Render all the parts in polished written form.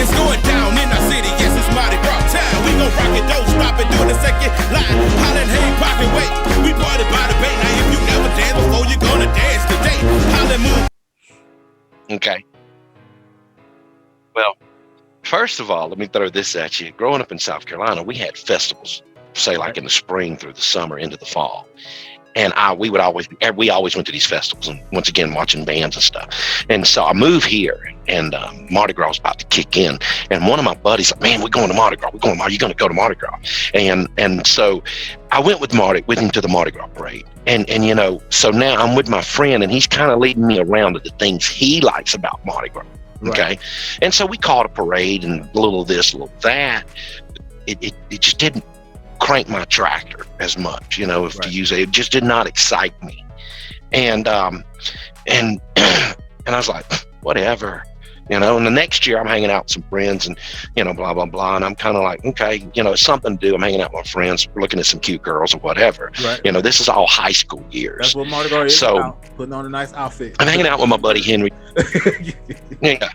It's going down in our city, yes, it's Mardi Gras time. We gon' rock it, don't stop it, doing the second line. Hollin', hey, pop it, wait. We party by the bay. Now if you never dance before, you gonna dance today. Hollin', move. Okay. Well, first of all, let me throw this at you. Growing up in South Carolina, we had festivals, say like in the spring through the summer into the fall. And we always went to these festivals, and once again, watching bands and stuff. And so I moved here, and Mardi Gras was about to kick in. And one of my buddies like, man, we're going to Mardi Gras. Are you going to go to Mardi Gras? And so I went with him to the Mardi Gras parade. And you know, so now I'm with my friend, and he's kind of leading me around to the things he likes about Mardi Gras. Okay. Right. And so we called a parade and a little this, a little that. It just didn't crank my tractor as much, you know, to use it just did not excite me. And I was like, whatever, you know. And the next year I'm hanging out with some friends and, you know, blah, blah, blah. And I'm kind of like, okay, you know, it's something to do. I'm hanging out with my friends, looking at some cute girls or whatever. Right. You know, this is all high school years. That's what Mardi Gras is about, putting on a nice outfit. I'm hanging out with my buddy Henry. Yeah.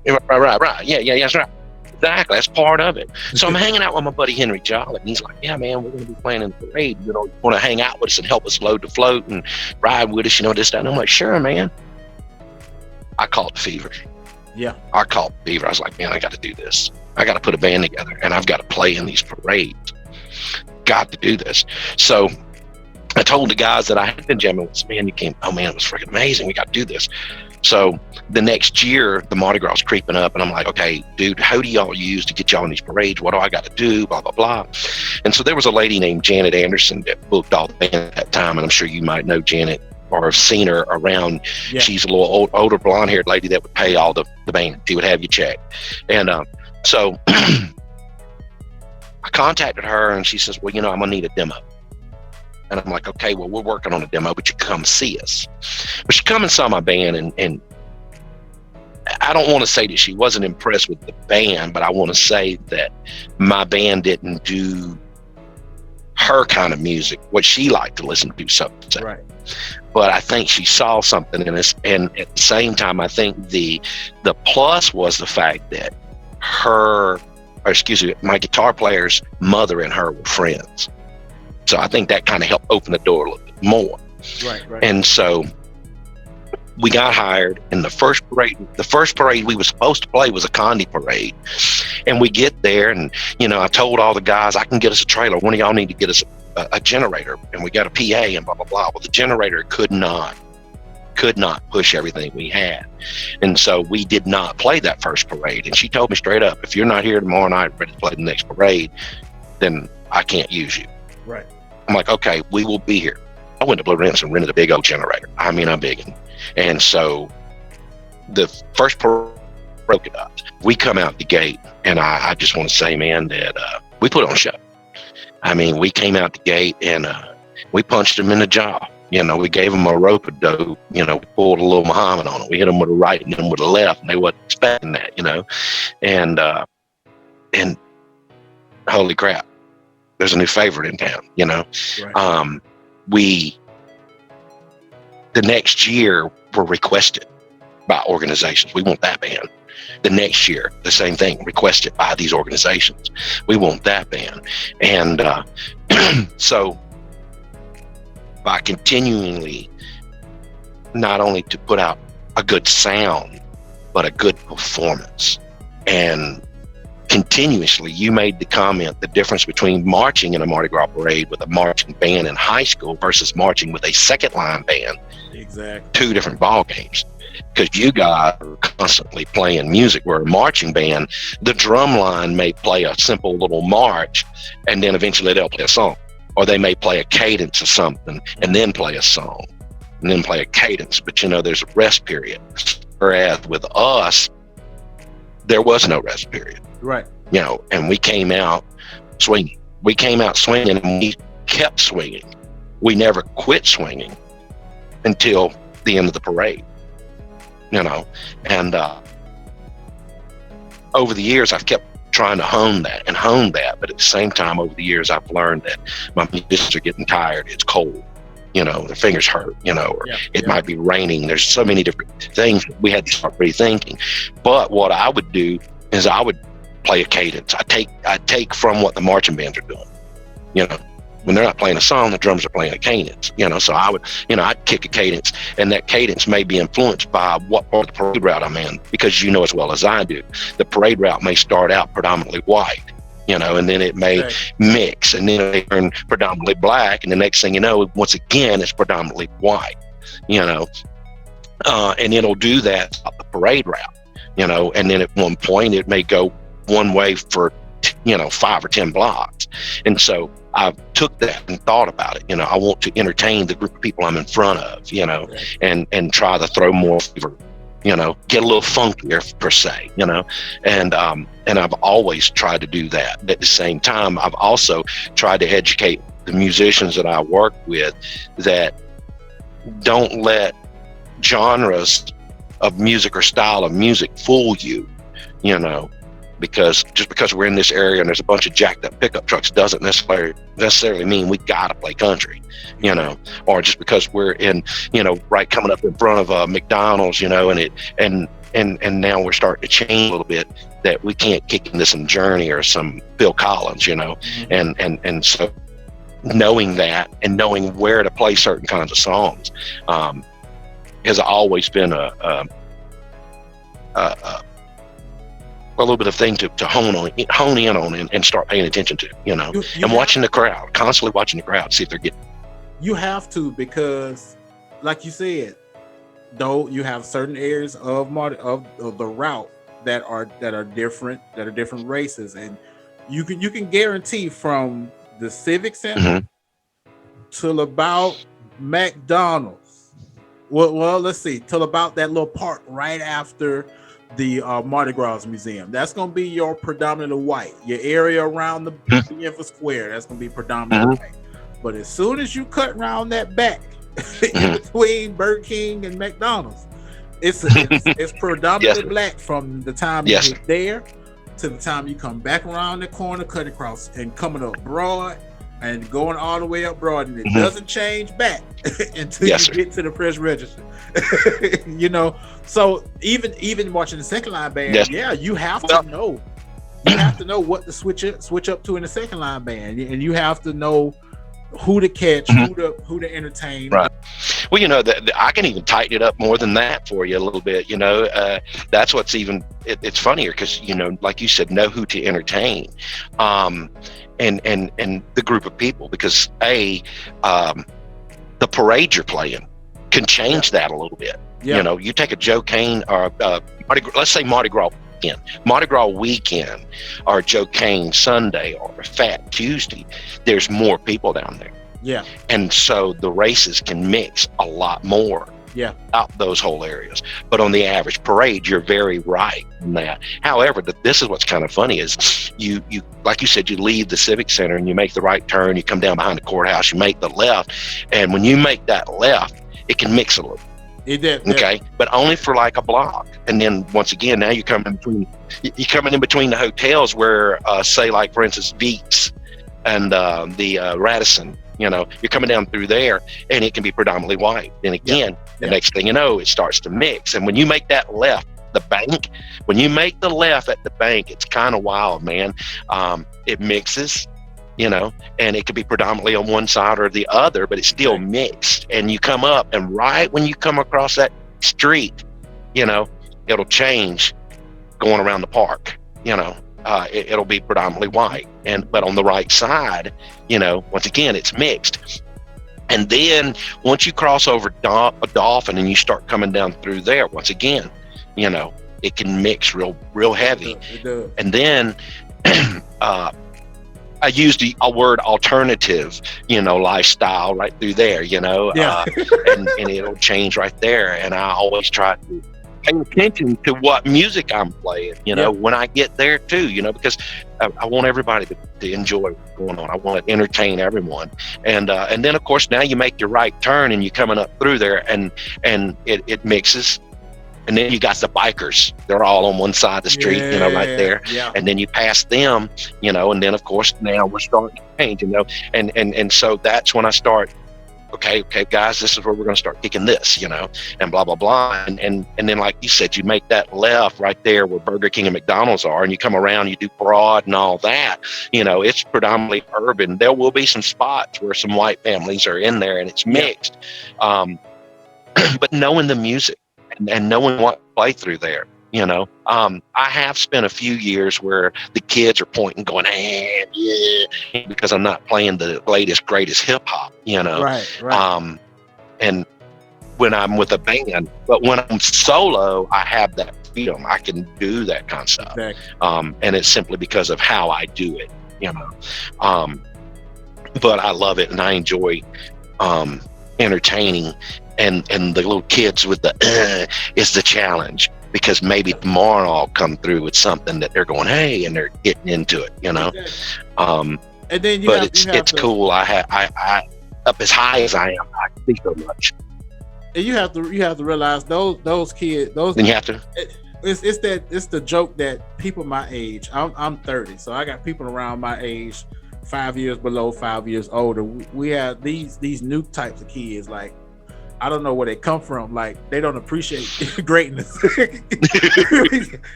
Right. Yeah, that's right. Exactly, that's part of it. So I'm hanging out with my buddy Henry Jolly, and he's like, yeah, man, we're going to be playing in the parade. You know, you want to hang out with us and help us load the float and ride with us, you know, this, that. And I'm like, sure, man. I caught the fever. Yeah. I caught the fever. I was like, man, I got to do this. I got to put a band together, and I've got to play in these parades. Got to do this. So I told the guys that I had been jamming with, man, it was freaking amazing. We got to do this. So the next year, the Mardi Gras was creeping up, and I'm like, okay, dude, how do y'all use to get y'all in these parades? What do I got to do? Blah, blah, blah. And so there was a lady named Janet Anderson that booked all the band at that time, and I'm sure you might know Janet or have seen her around. Yeah. She's a little older blonde-haired lady that would pay all the band. She would have you check. And so I contacted her, and she says, well, you know, I'm going to need a demo. And I'm like, okay, well, we're working on a demo, but you come see us. But she come and saw my band, and I don't want to say that she wasn't impressed with the band, but I want to say that my band didn't do her kind of music, what she liked to listen to. So, right. But I think she saw something in us, and at the same time, I think the plus was the fact that my guitar player's mother and her were friends. So I think that kind of helped open the door a little bit more. Right. And so we got hired, and the first parade we were supposed to play was a Condi parade. And we get there, and, you know, I told all the guys, I can get us a trailer. One of y'all need to get us a generator, and we got a PA and blah, blah, blah. Well, the generator could not push everything we had. And so we did not play that first parade. And she told me straight up, if you're not here tomorrow night ready to play the next parade, then I can't use you. Right. I'm like, okay, we will be here. I went to Blue Rinse and rented a big old generator. I mean, I'm big. And so the first parade broke it up. We come out the gate, and I just want to say, man, that we put on a show. I mean, we came out the gate, and we punched them in the jaw. You know, we gave them a rope-a-dope, you know, pulled a little Muhammad on them. We hit them with a right and them with a left, and they wasn't expecting that, you know. And holy crap. There's a new favorite in town, you know. Right. The next year were requested by organizations. We want that band. The next year, the same thing, requested by these organizations. We want that band. And so by continually not only to put out a good sound, but a good performance, and continuously, you made the comment, the difference between marching in a Mardi Gras parade with a marching band in high school versus marching with a second line band. Exactly. Two different ball games. Because you guys are constantly playing music, where a marching band, the drum line may play a simple little march, and then eventually they'll play a song. Or they may play a cadence or something, and then play a song, and then play a cadence. But, you know, there's a rest period. Whereas with us, there was no rest period. Right. You know, and we came out swinging. We came out swinging, and we kept swinging. We never quit swinging until the end of the parade. You know, and over the years, I've kept trying to hone that. But at the same time, over the years, I've learned that my musicians are getting tired. It's cold. You know, their fingers hurt, you know, or it might be raining. There's so many different things we had to start rethinking. But what I would do is I would play a cadence. I take from what the marching bands are doing. You know, when they're not playing a song, the drums are playing a cadence. You know, so I would, you know, I'd kick a cadence, and that cadence may be influenced by what part of the parade route I'm in, because you know as well as I do, the parade route may start out predominantly white, you know, and then it may mix, and then they turn predominantly black, and the next thing you know, once again, it's predominantly white, you know, and it'll do that up the parade route, you know, and then at one point it may go one way for, you know, 5 or 10 blocks. And so I took that and thought about it. You know, I want to entertain the group of people I'm in front of, you know, and try to throw more flavor, you know, get a little funkier per se, you know, and I've always tried to do that. At the same time, I've also tried to educate the musicians that I work with that don't let genres of music or style of music fool you, you know, because just because we're in this area and there's a bunch of jacked up pickup trucks doesn't necessarily mean we gotta play country, you know, or just because we're in, you know, right coming up in front of McDonald's, you know, and now we're starting to change a little bit, that we can't kick into some Journey or some Phil Collins, you know, and so knowing that and knowing where to play certain kinds of songs has always been a little bit of thing to hone in on and start paying attention to, you know, and watching the crowd, constantly watching the crowd, see if they're getting. You have to, because like you said, though, you have certain areas of the route that are different races, and you can guarantee from the Civic Center till about McDonald's. Well, let's see, till about that little park right after the Mardi Gras Museum. That's going to be your predominantly white. Your area around the Info Square, that's going to be predominantly white. But as soon as you cut around that back in between Burger King and McDonald's, it's predominantly black from the time you get there to the time you come back around the corner, cut across, and coming up Broad and going all the way up Broad, and it doesn't change back until you get to the press register. You know, so even watching the second line band, you have to know. You have to know what to switch up to in the second line band, and you have to know who to catch, who to entertain. Right. Well, you know, I can even tighten it up more than that for you a little bit. You know, that's what's even it's funnier because, you know, like you said, know who to entertain, and the group of people, because the parade you're playing can change that a little bit. You know, you take a Joe Kane or let's say Mardi Gras weekend or Joe Kane Sunday or Fat Tuesday, there's more people down there. Yeah. And so the races can mix a lot more out those whole areas. But on the average parade, you're very right in that. However, this is what's kind of funny is you like you said, you leave the Civic Center and you make the right turn, you come down behind the courthouse, you make the left, and when you make that left, it can mix a little. It did. Okay, but only for like a block, and then once again, now you're coming in between the hotels where, say, like for instance, Veets and the Radisson. You know, you're coming down through there, and it can be predominantly white. Then again, the next thing you know, it starts to mix. And when you make that left, the bank, when you make the left at the bank, it's kind of wild, man. It mixes. You know, and it could be predominantly on one side or the other, but it's still mixed. And you come up, and right when you come across that street, you know, it'll change going around the park. You know, it'll be predominantly white, but on the right side, you know, once again, it's mixed. And then once you cross over Dolphin and you start coming down through there, once again, you know, it can mix real heavy. And then I used a word alternative, you know, lifestyle right through there, you know, and it'll change right there. And I always try to pay attention to what music I'm playing, you know, when I get there too, you know, because I want everybody to enjoy what's going on. I want to entertain everyone. And then of course, now you make your right turn and you're coming up through there and it mixes. And then you got the bikers. They're all on one side of the street, you know, right there. Yeah. And then you pass them, you know, and then of course now we're starting to change, you know, and so that's when I start okay, guys, this is where we're going to start kicking this, and blah, blah, blah. And then, like you said, you make that left right there where Burger King and McDonald's are, and you come around, you do Broad and all that. It's predominantly urban. There will be some spots where some white families are in there and it's mixed. But knowing the music and knowing what to play through there, I have spent a few years where the kids are pointing, going, yeah, because I'm not playing the latest, greatest hip hop, Right. And when I'm with a band, but when I'm solo, I have that freedom. I can do that kind of stuff. Exactly. And it's simply because of how I do it, but I love it and I enjoy, entertaining and the little kids with the, is the challenge. Because maybe tomorrow I'll come through with something that they're going, hey, and they're getting into it, Exactly. And then it's cool. I up as high as I am, I see so much. And you have to realize those kids, Then you have to. It's the joke that people my age. I'm 30, so I got people around my age, 5 years below, 5 years older. We have these new types of kids, like. I don't know where they come from. Like, they don't appreciate greatness.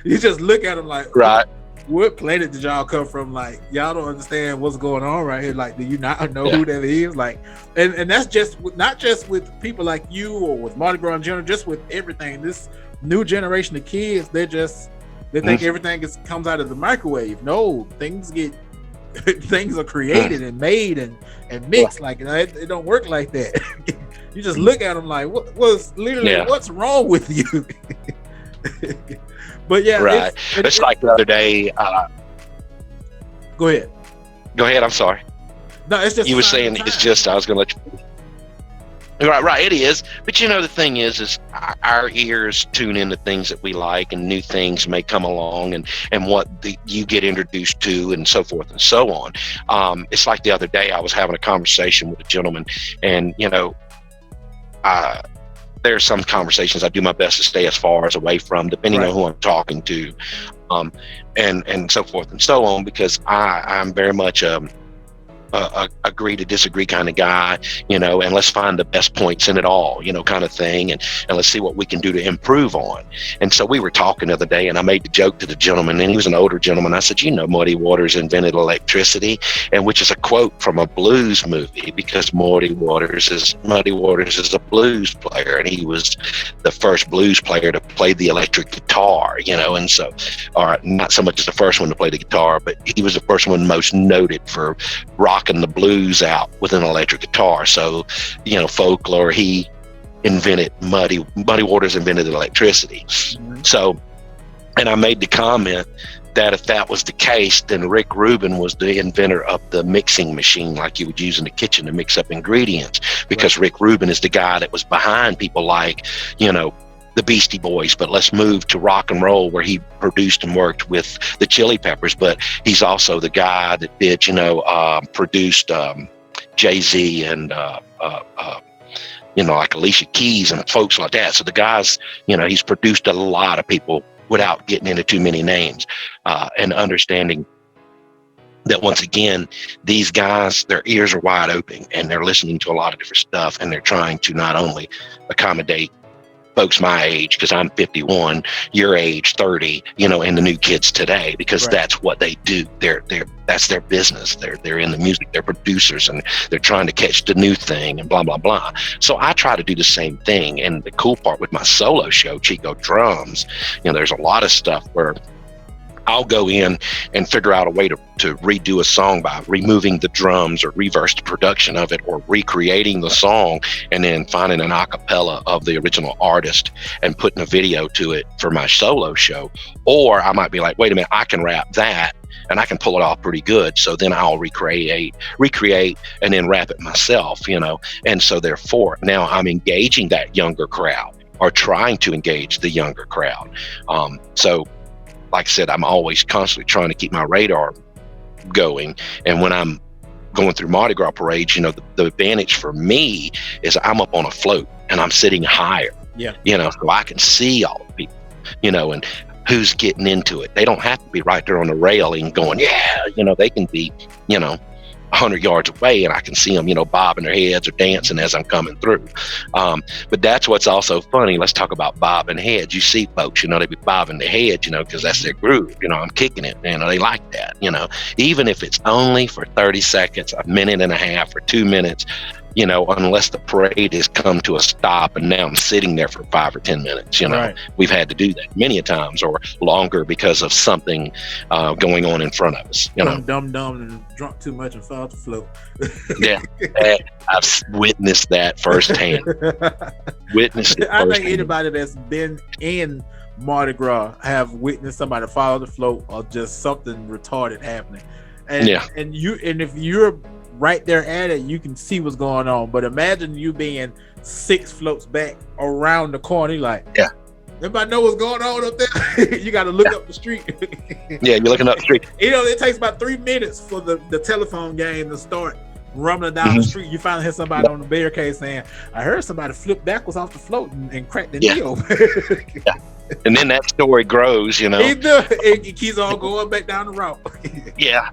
You just look at them like, right. What planet did y'all come from? Like, y'all don't understand what's going on right here. Like, do you not know who that is? Like, and that's just not just with people like you or with Mardi Gras in general, just with everything. This new generation of kids, they think everything comes out of the microwave. No, things are created and made and mixed. Like, it don't work like that. You just look at them like, what's wrong with you? But yeah, right. It's like the other day. Go ahead. I'm sorry. No, it's just you were saying it's just. I was going to let you. Right. It is, but the thing is our ears tune into things that we like, and new things may come along, and what you get introduced to, and so forth and so on. It's like the other day I was having a conversation with a gentleman, and there's some conversations I do my best to stay as far as away from, depending on who I'm talking to, and so forth and so on, because I'm very much agree to disagree kind of guy, and let's find the best points in it all, kind of thing, and let's see what we can do to improve on. And so we were talking the other day, and I made the joke to the gentleman, and he was an older gentleman. I said, Muddy Waters invented electricity, and which is a quote from a blues movie, because Muddy Waters is a blues player, and he was the first blues player to play the electric guitar, and so, or not so much as the first one to play the guitar, but he was the first one most noted for rocking the blues out with an electric guitar. So, folklore, he invented Muddy Waters invented electricity. Mm-hmm. So, and I made the comment that if that was the case, then Rick Rubin was the inventor of the mixing machine, like you would use in the kitchen to mix up ingredients, because Rick Rubin is the guy that was behind people like, the Beastie Boys. But let's move to rock and roll, where he produced and worked with the Chili Peppers. But he's also the guy that did, produced Jay-Z and like Alicia Keys and folks like that. So the guys, he's produced a lot of people without getting into too many names, and understanding that, once again, these guys, their ears are wide open, and they're listening to a lot of different stuff, and they're trying to not only accommodate folks my age, because I'm 51, your age 30, and the new kids today, because that's what they do. That's their business. They're in the music, they're producers, and they're trying to catch the new thing, and blah, blah, blah. So I try to do the same thing. And the cool part with my solo show, Chico Drums, there's a lot of stuff where I'll go in and figure out a way to redo a song by removing the drums, or reverse the production of it, or recreating the song, and then finding an acapella of the original artist and putting a video to it for my solo show. Or I might be like, wait a minute, I can rap that and I can pull it off pretty good. So then I'll recreate and then rap it myself, And so therefore now I'm engaging that younger crowd, or trying to engage the younger crowd. So like I said, I'm always constantly trying to keep my radar going. And when I'm going through Mardi Gras parades, the advantage for me is I'm up on a float and I'm sitting higher, so I can see all the people, and who's getting into it. They don't have to be right there on the railing going, they can be, 100 yards away, and I can see them, bobbing their heads or dancing as I'm coming through. But that's what's also funny. Let's talk about bobbing heads. You see folks, they be bobbing their heads, because that's their groove. I'm kicking it, they like that, even if it's only for 30 seconds, a minute and a half, or 2 minutes, unless the parade has come to a stop and now I'm sitting there for 5 or 10 minutes, Right. We've had to do that many a times, or longer, because of something going on in front of us, Dumb and drunk too much and fell off the float. Yeah, I've witnessed that firsthand. I think anybody that's been in Mardi Gras have witnessed somebody fall off the float or just something retarded happening. And if you're right there at it, you can see what's going on. But imagine you being 6 floats back around the corner. You're like, yeah. Everybody know what's going on up there? You got to look up the street. Yeah, you're looking up the street. It takes about 3 minutes for the telephone game to start rumbling down the street. You finally hear somebody on the barricade saying, I heard somebody flip backwards off the float and crack the knee open. Yeah. And then that story grows, It keeps on going back down the route. Yeah.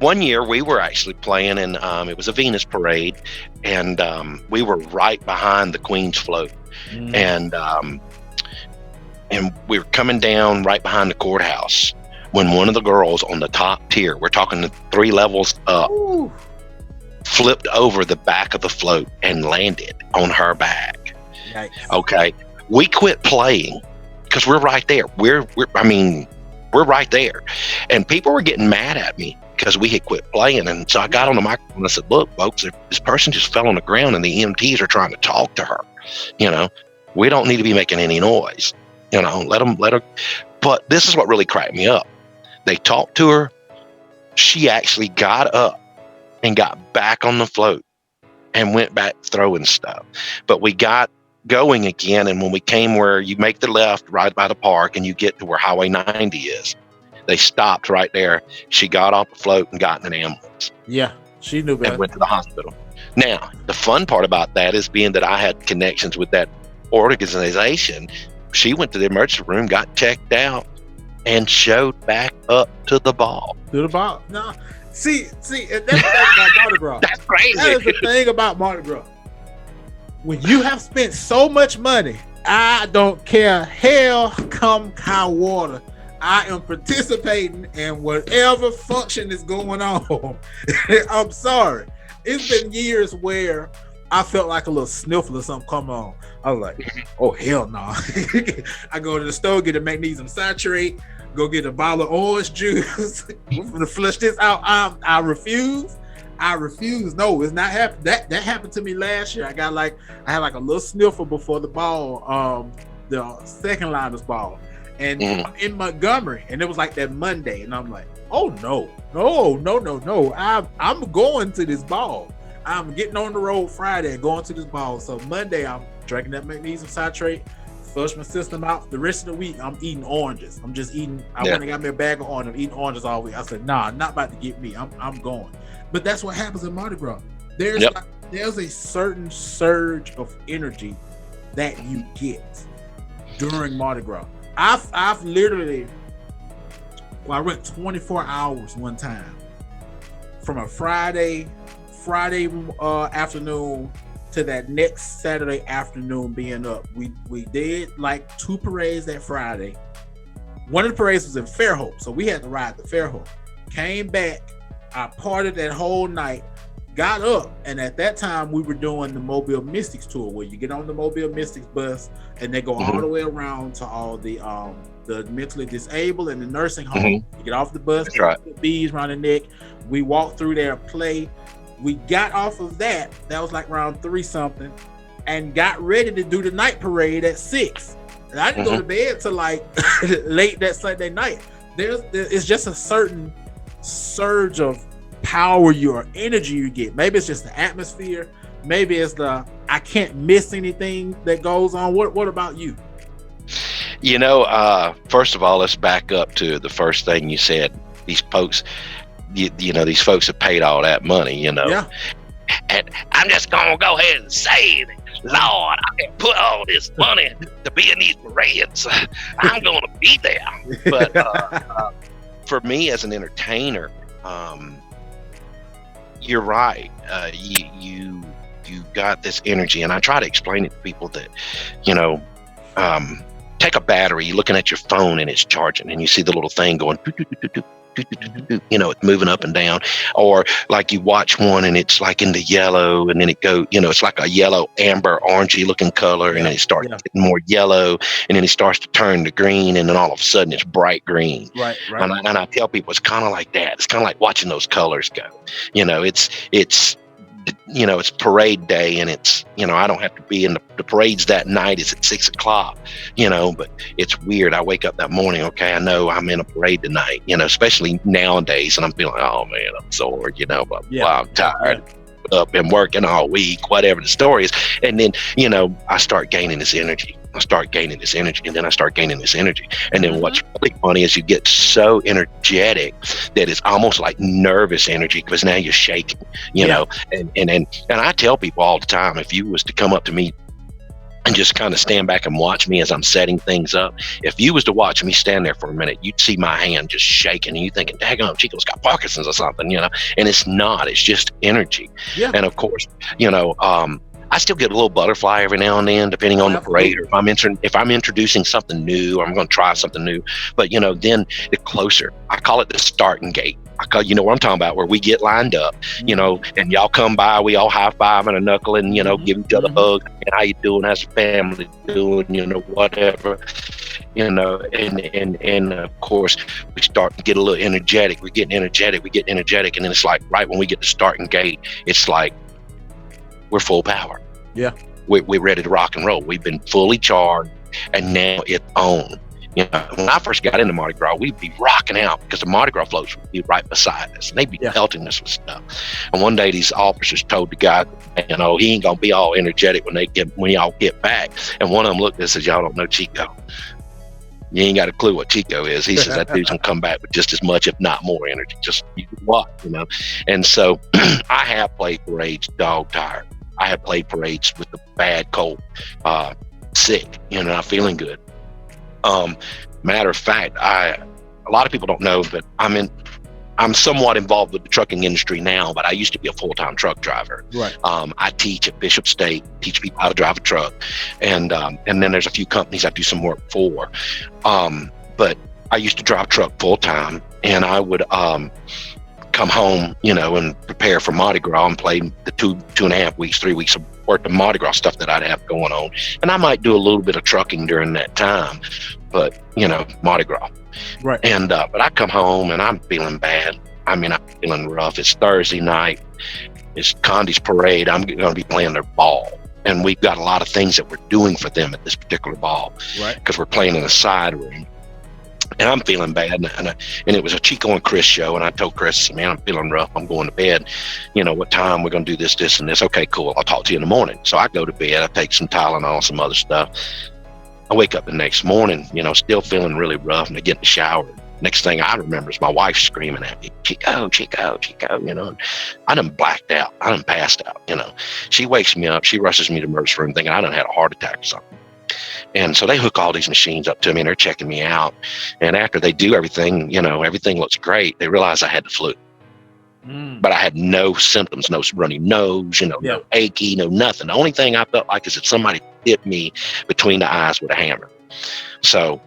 One year we were actually playing, and it was a Venus parade, and we were right behind the Queen's float. And we were coming down right behind the courthouse when one of the girls on the top tier, we're talking the 3 levels up, flipped over the back of the float and landed on her back. Yikes. Okay. We quit playing because we're right there. We're right there. And people were getting mad at me because we had quit playing. And so I got on the microphone and I said, look, folks, this person just fell on the ground and the EMTs are trying to talk to her. We don't need to be making any noise. Let her. But this is what really cracked me up. They talked to her. She actually got up and got back on the float and went back throwing stuff. But we got going again. And when we came where you make the left right by the park and you get to where Highway 90 is, they stopped right there. She got off the float and got in an ambulance. Yeah, she knew better. And went to the hospital. Now, the fun part about that is being that I had connections with that organization. She went to the emergency room, got checked out, and showed back up to the ball. No, see, that's the thing about Mardi Gras. That's crazy. That is the thing about Mardi Gras. When you have spent so much money, I don't care. Hell come high water, I am participating in whatever function is going on. I'm sorry. It's been years where I felt like a little sniffle or something come on. I was like, oh, hell no. I go to the store, get a magnesium citrate, go get a bottle of orange juice. We're going to flush this out. I refuse. No, it's not happening. That happened to me last year. I had like a little sniffle before the ball, the second liners ball. And I'm in Montgomery, and it was like that Monday. And I'm like, oh, no. I'm going to this ball. I'm getting on the road Friday and going to this ball. So Monday, I'm drinking that magnesium citrate, flush my system out. The rest of the week, I'm eating oranges. I'm just eating. I went and got me a bag of oranges. I'm eating oranges all week. I said, nah, not about to get me. I'm going. But that's what happens in Mardi Gras. There's a certain surge of energy that you get during Mardi Gras. I've literally, I went 24 hours one time from a Friday afternoon to that next Saturday afternoon being up. We did like 2 parades that Friday. One of the parades was in Fairhope, so we had to ride to Fairhope. Came back, I partied that whole night, got up, and at that time we were doing the Mobile Mystics tour, where you get on the Mobile Mystics bus and they go all the way around to all the mentally disabled and the nursing home. You get off the bus, put beads around the neck. We walk through there, play. We got off of that was like around 3 something, and got ready to do the night parade at 6. And I didn't go to bed till like late that Sunday night. It's just a certain surge of power or energy you get. Maybe it's just the atmosphere. Maybe it's the I can't miss anything that goes on. What about you? First of all, let's back up to the first thing you said. These folks, these folks have paid all that money, Yeah. And I'm just gonna go ahead and say, Lord, I can put all this money to be in these parades. I'm gonna be there. But for me as an entertainer, you're right. You got this energy, and I try to explain it to people that, you know, take a battery, you're looking at your phone and it's charging, and you see the little thing going, doo, doo, doo, doo, doo, doo, doo, doo, doo, you know, it's moving up and down. Or like you watch one and it's like in the yellow, and then it go, you know, it's like a yellow, amber, orangey looking color, and then it starts getting more yellow, and then it starts to turn to green, and then all of a sudden it's bright green. Right. And I tell people it's kind of like that. It's kind of like watching those colors go. You know, it's you know, it's parade day, and it's, you know, I don't have to be in the parades that night. It's at 6 o'clock, you know, but it's weird. I wake up that morning, okay, I know I'm in a parade tonight, you know, especially nowadays, and I'm feeling, oh man, I'm sore, you know, but I'm tired. Up and working all week, whatever the story is. And then, you know, I start gaining this energy. And then I start gaining this energy. And then what's really funny is you get so energetic that it's almost like nervous energy, because now you're shaking, you know. And I tell people all the time, if you was to come up to me and just kind of stand back and watch me as I'm setting things up, if you was to watch me stand there for a minute, you'd see my hand just shaking, and you thinking, daggone, Chico's got Parkinson's or something, you know. And it's not, it's just energy. And of course, you know, I still get a little butterfly every now and then, depending on the parade, or if I'm introducing something new, or I'm going to try something new. But, you know, then the closer, I call it the starting gate. You know what I'm talking about, where we get lined up, you know, and y'all come by, we all high five and a knuckle, and, you know, give each other hugs, and how you doing, how's the family doing, you know, whatever, you know, and of course we start to get a little energetic. We're getting energetic, and then it's like right when we get to starting gate, it's like we're full power. We're ready to rock and roll. We've been fully charged, and now it's on. You know, when I first got into Mardi Gras, we'd be rocking out because the Mardi Gras floats would be right beside us, and they'd be pelting us with stuff. And one day, these officers told the guy, you know, he ain't gonna be all energetic when y'all get back. And one of them looked at us and says, "Y'all don't know Chico. You ain't got a clue what Chico is." He says that dude's gonna come back with just as much, if not more, energy. Just you watch, you know. And so, I have played parades dog tired. I have played parades with the bad cold, sick, you know, not feeling good. Matter of fact, a lot of people don't know, but I'm somewhat involved with the trucking industry now, but I used to be a full-time truck driver. I teach at Bishop State, teach people how to drive a truck. And then there's a few companies I do some work for. But I used to drive truck full-time, and I would, come home, you know, and prepare for Mardi Gras and play the 2.5 weeks, 3 weeks of work, the Mardi Gras stuff that I'd have going on. And I might do a little bit of trucking during that time, but, you know, Mardi Gras. And, but I come home and I'm feeling bad. I mean, I'm feeling rough. It's Thursday night. It's Condi's parade. I'm going to be playing their ball. And we've got a lot of things that we're doing for them at this particular ball, because we're playing in a side room. And I'm feeling bad, and it was a Chico and Chris show, and I told Chris, man, I'm feeling rough, I'm going to bed. You know, what time we're going to do this, and this. Okay, cool, I'll talk to you in the morning. So I go to bed, I take some Tylenol, some other stuff. I wake up the next morning, you know, still feeling really rough, and I get in the shower. Next thing I remember is my wife screaming at me, Chico, Chico, Chico, you know. I done blacked out, I done passed out, you know. She wakes me up, she rushes me to the emergency room thinking I done had a heart attack or something. And so they hook all these machines up to me, and they're checking me out. And after they do everything, you know, everything looks great. They realize I had the flu, but I had no symptoms, no runny nose, you know, no achy, no nothing. The only thing I felt like is if somebody hit me between the eyes with a hammer. So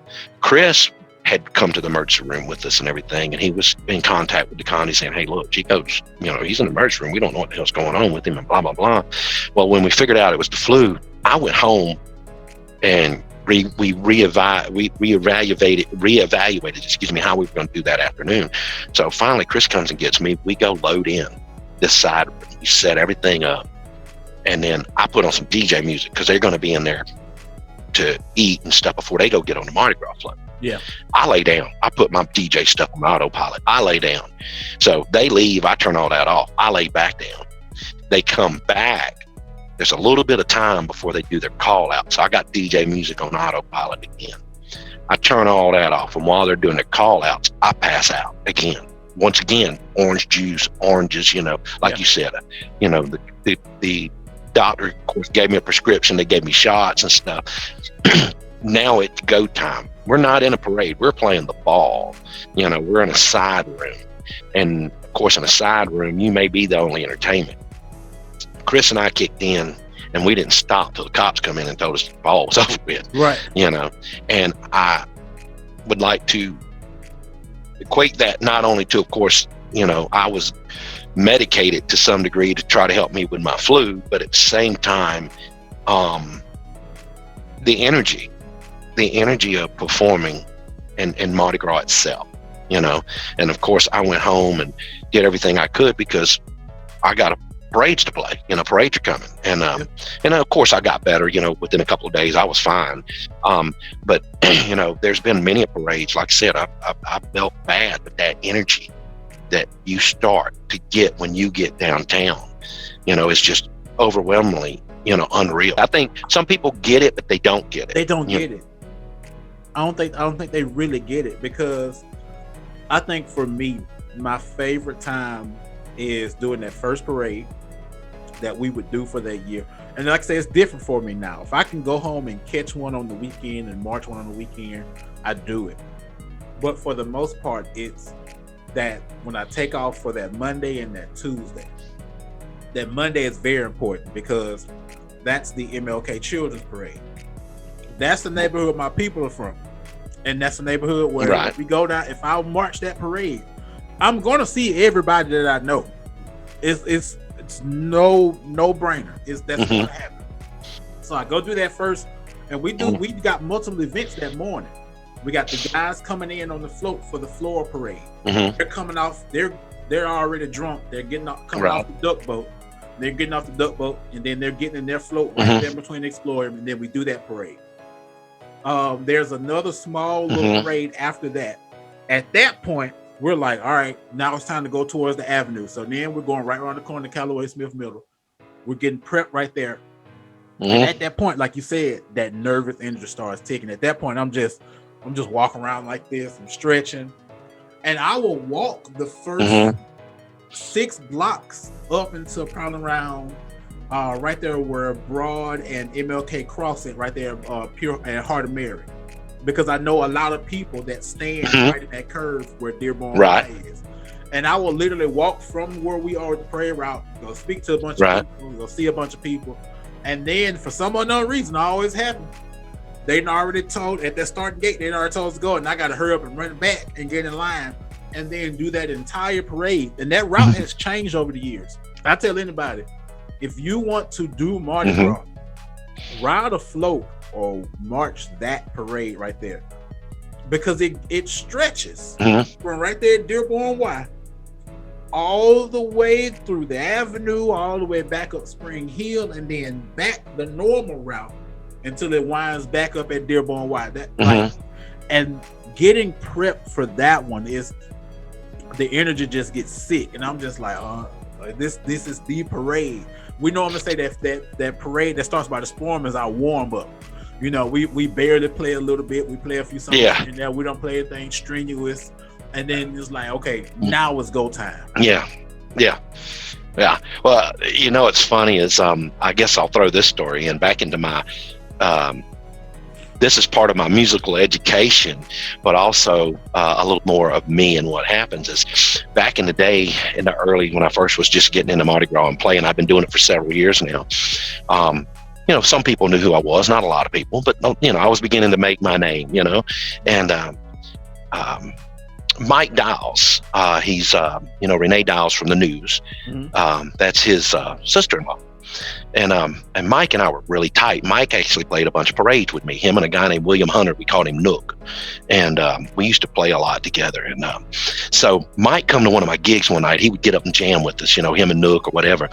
Chris had come to the emergency room with us and everything, and he was in contact with the Condi saying, hey, look, Chico's, you know, he's in the emergency room. We don't know what the hell's going on with him, and blah, blah, blah. Well, when we figured out it was the flu, I went home and we reevaluated, excuse me, how we were going to do that afternoon. So finally, Chris comes and gets me. We go load in this side room. We set everything up. And then I put on some DJ music because they're going to be in there to eat and stuff before they go get on the Mardi Gras float. I lay down. I put my DJ stuff on autopilot. I lay down. So they leave. I turn all that off. I lay back down. They come back. There's a little bit of time before they do their call out. So I got DJ music on autopilot again. I turn all that off. And while they're doing their call outs, I pass out again. Once again, orange juice, oranges, you know, like you said, you know, the doctor, of course, gave me a prescription. They gave me shots and stuff. Now it's go time. We're not in a parade. We're playing the ball. You know, we're in a side room. And course, in a side room, you may be the only entertainment. Chris and I kicked in, and we didn't stop till the cops come in and told us the ball was over with. Right. You know, and I would like to equate that not only to, of course, you know, I was medicated to some degree to try to help me with my flu, but at the same time, the energy of performing and Mardi Gras itself, you know. And of course, I went home and did everything I could because I got a parades to play, you know, parades are coming. And of course I got better, you know, within a couple of days I was fine. But you know, there's been many a parades, like I said, I felt bad, but that energy that you start to get when you get downtown, you know, is just overwhelmingly, you know, unreal. I think some people get it, but they don't get it. They don't get it. I don't think they really get it, because I think for me, my favorite time is doing that first parade that we would do for that year. And like I say, it's different for me now. If I can go home and catch one on the weekend and march one on the weekend, I do it. But for the most part, it's that when I take off for that Monday and that Tuesday, that Monday is very important because that's the MLK Children's Parade. That's the neighborhood my people are from. And that's the neighborhood where if we go down, if I march that parade, I'm going to see everybody that I know. It's no brainer. That's going to happen. So I go do that first, and we got multiple events that morning. We got the guys coming in on the float for the floor parade. They're coming off. They're already drunk. They're getting off, coming off the duck boat. They're getting off the duck boat, and then they're getting in their float right there between the Explorer, and then we do that parade. There's another small little parade after that. At that point, we're like, all right, now it's time to go towards the avenue. So then we're going right around the corner to Callaway Smith Middle. We're getting prepped right there. And at that point, like you said, that nervous energy starts ticking. At that point, I'm just walking around like this. I'm stretching. And I will walk the first 6 blocks up until probably around right there where Broad and MLK cross it, right there, Pure and Heart of Mary. Because I know a lot of people that stand right in that curve where Dearborn is. And I will literally walk from where we are at the parade route, go speak to a bunch of people, go see a bunch of people. And then for some unknown reason, I always happen. They already told at that starting gate, they already told us to go, and I got to hurry up and run back and get in line and then do that entire parade. And that route has changed over the years. I tell anybody, if you want to do Mardi Gras, ride a float or march that parade right there, because it stretches from right there at Dearborn Y all the way through the avenue, all the way back up Spring Hill, and then back the normal route until it winds back up at Dearborn Y. And getting prepped for that one is, the energy just gets sick, and I'm just like, this is the parade. We normally say that parade that starts by the Storm is our warm up. You know, we barely play a little bit. We play a few songs in there. We don't play anything strenuous, and then it's like, okay, now it's go time. Yeah. Well, you know, it's funny is I guess I'll throw this story in back into my. This is part of my musical education, but also a little more of me. And what happens is, back in the day, in the early, when I first was just getting into Mardi Gras and playing, I've been doing it for several years now. You know, some people knew who I was, not a lot of people, but you know, I was beginning to make my name, you know. And Mike Dials, he's you know, Renee Dials from the news. That's his sister-in-law. And Mike and I were really tight. Mike actually played a bunch of parades with me. Him and a guy named William Hunter, we called him Nook. And we used to play a lot together. And so Mike come to one of my gigs one night. He would get up and jam with us, you know, him and Nook or whatever.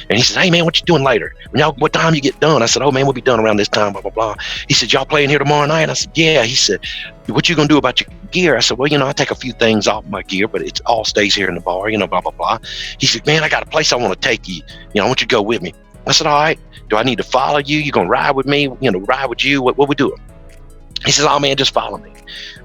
And he says, "Hey man, what you doing later? What time you get done?" I said, "Oh man, we'll be done around this time, blah, blah, blah." He said, "Y'all playing here tomorrow night?" I said, "Yeah." He said, "What you gonna do about your gear?" I said, "Well, you know, I take a few things off my gear, but it all stays here in the bar, you know, blah, blah, blah." He said, "Man, I got a place I want to take you. You know, I want you to go with me." I said, "All right. Do I need to follow you? You gonna ride with me? You know, ride with you? What we doing?" He says, "Oh man, just follow me."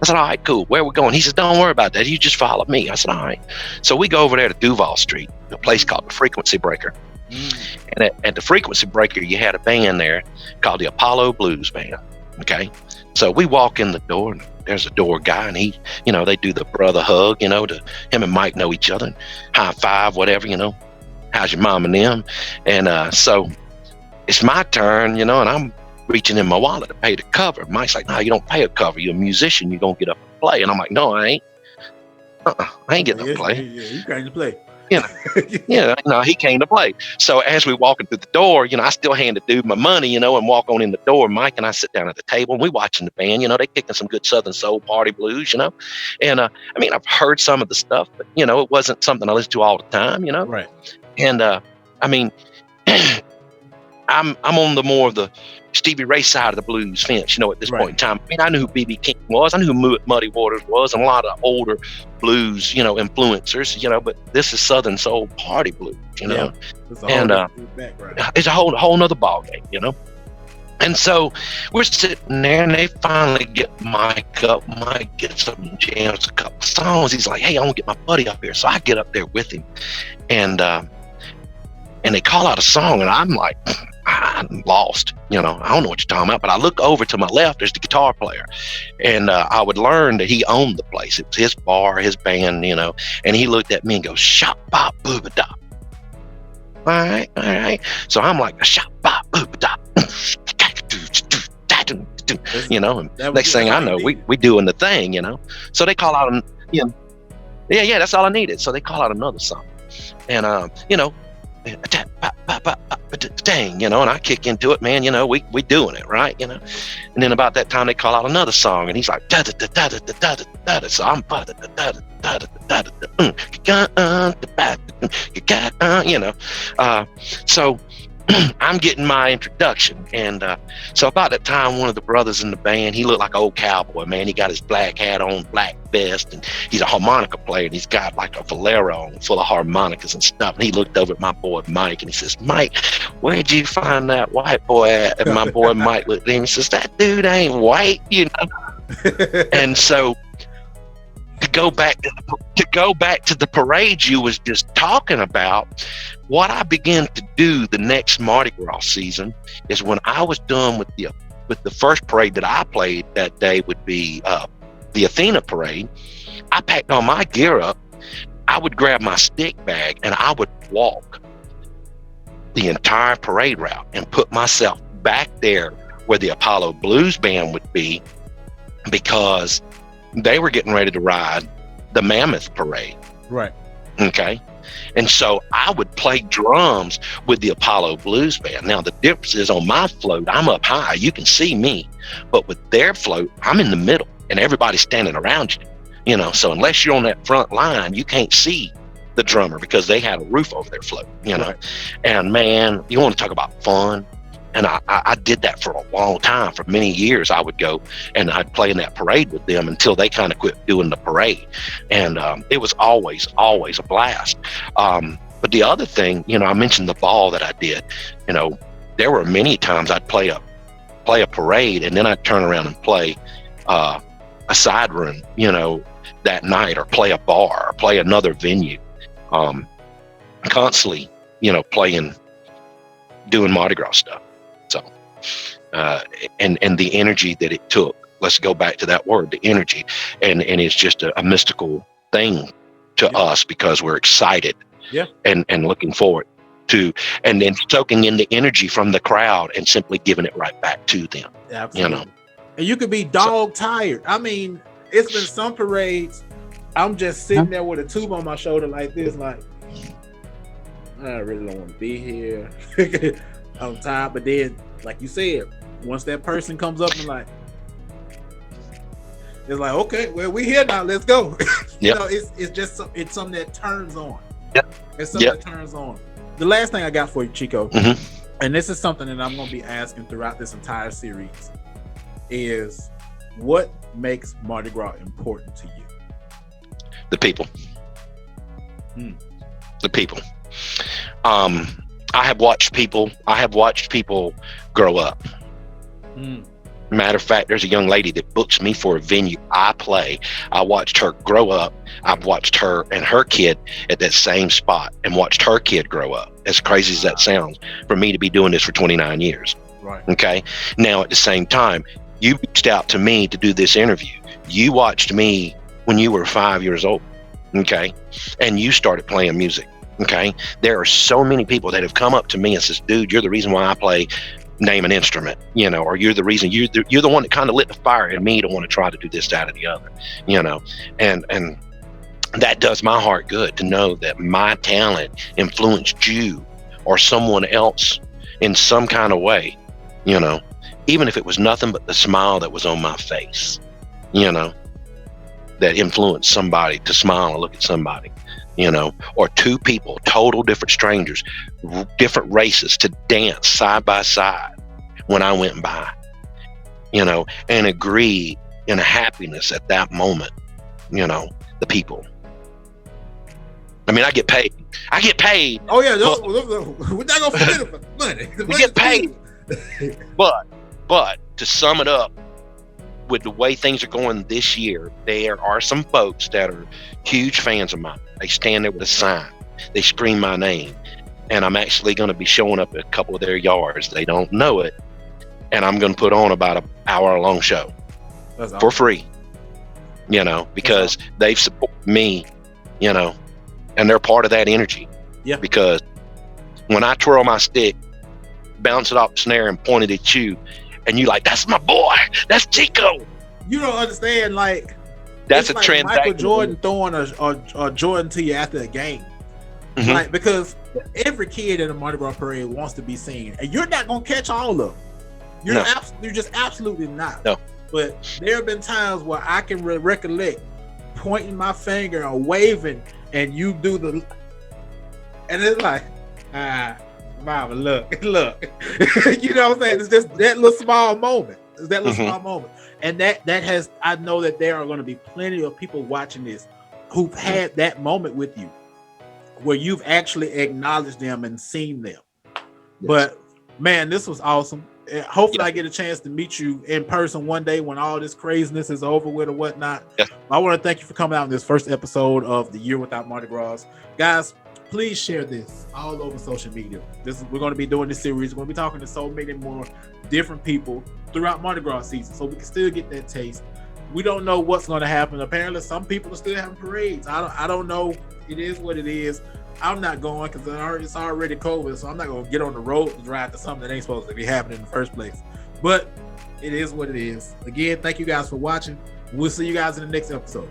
I said, "All right, cool. Where we going?" He says, "Don't worry about that. You just follow me." I said, "All right." So we go over there to Duval Street, a place called the Frequency Breaker. And at the Frequency Breaker, you had a band there called the Apollo Blues Band. Okay. So we walk in the door, and there's a door guy, and he, they do the brother hug, to him and Mike know each other, high five, whatever, how's your mom and them? And so it's my turn, and I'm reaching in my wallet to pay the cover. Mike's like, no, you don't pay a cover. You're a musician. You're going to get up and play. And I'm like, no, I ain't. I ain't getting up to play. Yeah, you can't play. No, he came to play. So as we walking through the door, I still hand the dude my money, and walk on in the door. Mike and I sit down at the table, and we watching the band. They kicking some good Southern soul party blues, And I've heard some of the stuff, but it wasn't something I listened to all the time, Right. And I'm on the more of the Stevie Ray side of the blues fence, at this point in time. I knew who B.B. King was. I knew who Muddy Waters was, and a lot of older blues, influencers, but this is Southern soul party blues, Yeah. It's a whole nother ball game, And so we're sitting there, and they finally get Mike up. Mike gets up and jams a couple songs. He's like, hey, I want to get my buddy up here. So I get up there with him, and they call out a song, and I'm like, I'm lost. I don't know what you're talking about. But I look over to my left, there's the guitar player, and I would learn that he owned the place. It was his bar, his band, and he looked at me and goes, shop, bop, booba, dop. All right. So I'm like, shop, bop, booba, dop. And next thing I know, we doing the thing, So they call out, yeah, that's all I needed. So they call out another song, and dang, and I kick into it, man. We doing it, right? And then about that time they call out another song, and he's like, da da da da da da da da da. So I'm da da da da da da da. So I'm getting my introduction, and so about that time, one of the brothers in the band, he looked like an old cowboy, man. He got his black hat on, black vest, and he's a harmonica player, and he's got like a Valero on full of harmonicas and stuff. And he looked over at my boy Mike, and he says, Mike, where'd you find that white boy at? And my boy Mike looked at him and says, that dude ain't white, And so to go back to the parade you was just talking about, what I began to do the next Mardi Gras season is when I was done with the first parade that I played that day would be the Athena parade. I packed all my gear up. I would grab my stick bag and I would walk the entire parade route and put myself back there where the Apollo Blues Band would be, because they were getting ready to ride the Mammoth Parade. Right. Okay. And so I would play drums with the Apollo Blues Band. Now, the difference is on my float, I'm up high. You can see me. But with their float, I'm in the middle and everybody's standing around you. So unless you're on that front line, you can't see the drummer because they had a roof over their float, Right. And man, you want to talk about fun. And I did that for a long time. For many years, I would go and I'd play in that parade with them until they kind of quit doing the parade. And it was always a blast. But the other thing, I mentioned the ball that I did. There were many times I'd play a parade, and then I'd turn around and play a side room, that night, or play a bar, or play another venue. Constantly, doing Mardi Gras stuff. So, and the energy that it took, let's go back to that word, the energy, and it's just a mystical thing to us because we're excited and looking forward to, and then soaking in the energy from the crowd and simply giving it right back to them. Absolutely. And you could be dog tired. I mean, it's been some parades, I'm just sitting there with a tube on my shoulder like this, like, I really don't want to be here. I'm tired. But then, like you said, once that person comes up and like, it's like, okay, well, we here now, let's go. It's just it's something that turns on. It's something that turns on. The last thing I got for you, Chico, and this is something that I'm going to be asking throughout this entire series, is what makes Mardi Gras important to you? The people. The people. I have watched people grow up. Matter of fact, there's a young lady that books me for a venue I play. I watched her grow up. I've watched her and her kid at that same spot and watched her kid grow up. As crazy as that sounds, for me to be doing this for 29 years. Right. Okay. Now, at the same time, you reached out to me to do this interview. You watched me when you were 5 years old, okay? And you started playing music, okay? There are so many people that have come up to me and says, dude, you're the reason why I play, name an instrument, you know, or you're the reason, you're the one that kind of lit the fire in me to want to try to do this, that, or the other, you know? And that does my heart good to know that my talent influenced you or someone else in some kind of way, you know, even if it was nothing but the smile that was on my face, you know, that influenced somebody to smile and look at somebody, you know, or two people, total different strangers, different races, to dance side by side when I went by, you know, and agree in a happiness at that moment, you know, the people. I mean, I get paid. Oh yeah, we're not gonna forget about the money. We get paid. But to sum it up, with the way things are going this year, there are some folks that are huge fans of mine. They stand there with a sign. They scream my name. And I'm actually going to be showing up at a couple of their yards. They don't know it. And I'm going to put on about an hour-long show for free, you know, because they've supported me, you know, and they're part of that energy. Yeah. Because when I twirl my stick, bounce it off the snare and point it at you, and you like, that's my boy, that's Chico. You don't understand, like, that's it's a like transaction. Michael Jordan throwing a Jordan to you after a game. Mm-hmm. Like, because every kid at a Mardi Gras parade wants to be seen, and you're not gonna catch all of them. You're just absolutely not. No. But there have been times where I can recollect pointing my finger or waving, and you do the, and it's like, Mama, look. You know what I'm saying? It's just that little small moment. It's that little small moment. And that has, I know that there are going to be plenty of people watching this who've had that moment with you, where you've actually acknowledged them and seen them. Yes. But man, this was awesome. Hopefully I get a chance to meet you in person one day when all this craziness is over with or whatnot. Yeah. I want to thank you for coming out in this first episode of the Year Without Mardi Gras. Guys, please share this all over social media. We're going to be doing this series. We're going to be talking to so many more different people throughout Mardi Gras season, so we can still get that taste. We don't know what's going to happen. Apparently, some people are still having parades. I don't know. It is what it is. I'm not going because it's already COVID, so I'm not going to get on the road and drive to something that ain't supposed to be happening in the first place. But it is what it is. Again, thank you guys for watching. We'll see you guys in the next episode.